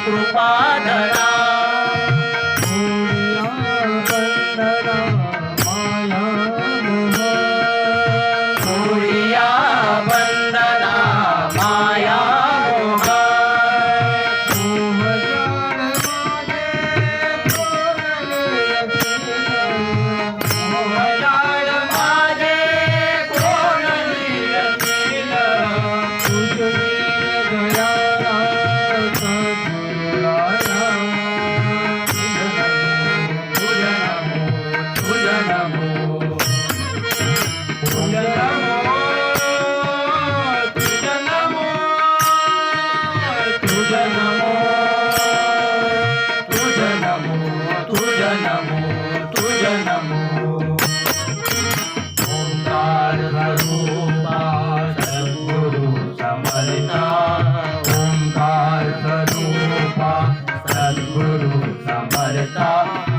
कृपाधरा मोरिया बंदना माया मोह मोहजाळ माझे कोण निरखील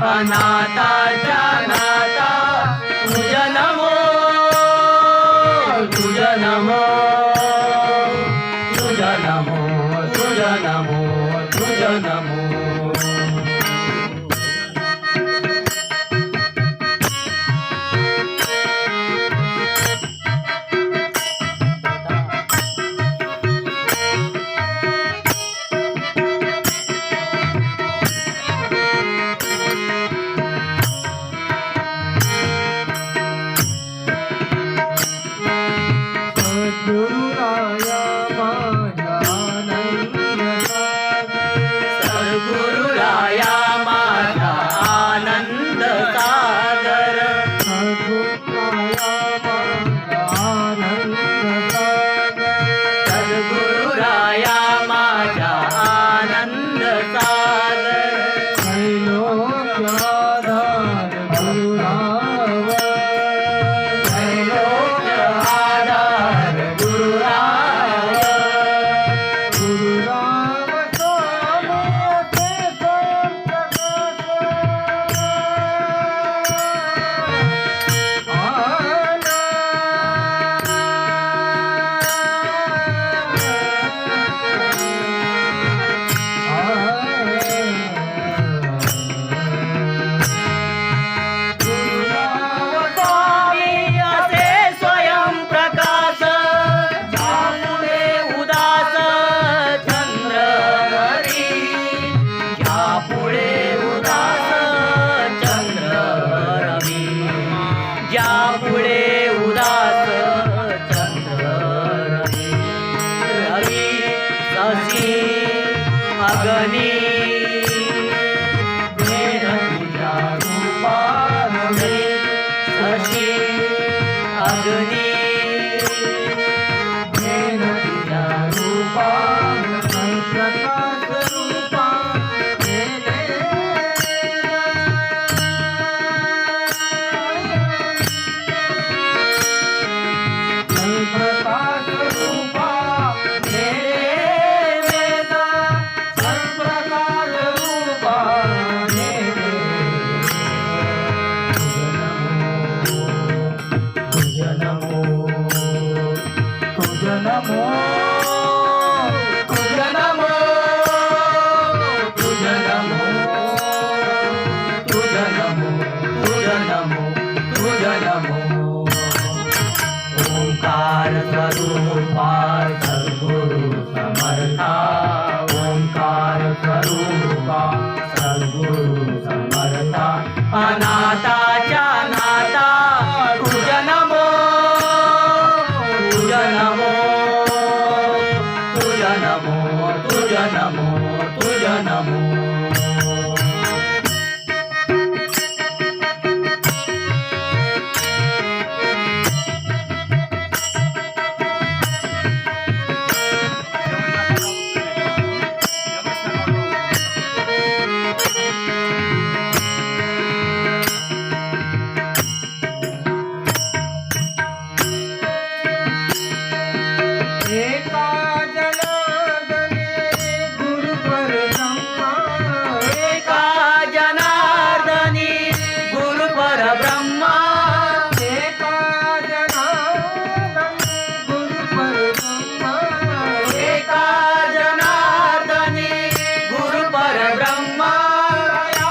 अनाथाच्या नाथा तुझ नमो तुझ नमो तुझ नमो तुझ नमो तुझ नमो अगनी तुझ्या रूपाने शशी अगनी तुझ्या रूपाने प्रकाश रूपा प्रकाश रूपा प्रकाश समर्था ओंकार स्वरूपा सद्गुरु समर्था अनाथाच्या नाथा तुझ नमो तुझ नमो तुझ नमो तुझ नमो तुझ नमो एका जनार्दने गुरु परब्रह्मा एका जनार्दनी गुरु परब्रह्मा एका जनार्दने गुरु परब्रह्मा एका जनार्दनी गुरु परब्रह्मा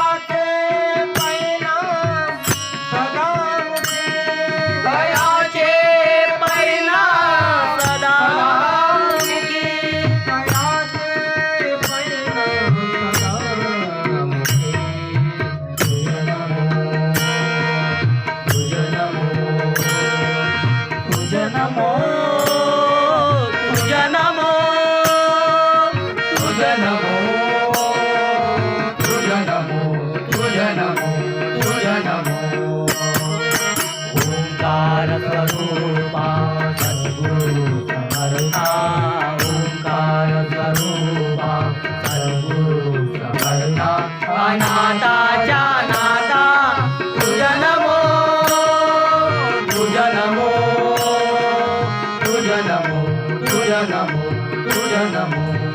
दयाचे परिणाम दयाचे परिणाम दयाचे परिणाम तुझ नमो तुझ नमो तुझ नमो तुझ नमो तुझ नमो तुझ नमो ओंकार स्वरूपा सद्गुरु समर्था ओंकार स्वरूपा सद्गुरु समर्था अनाथाच्या नाथा तुझ नमो तुझ नमो तुझ नमो तुझ नमो तुझ नमो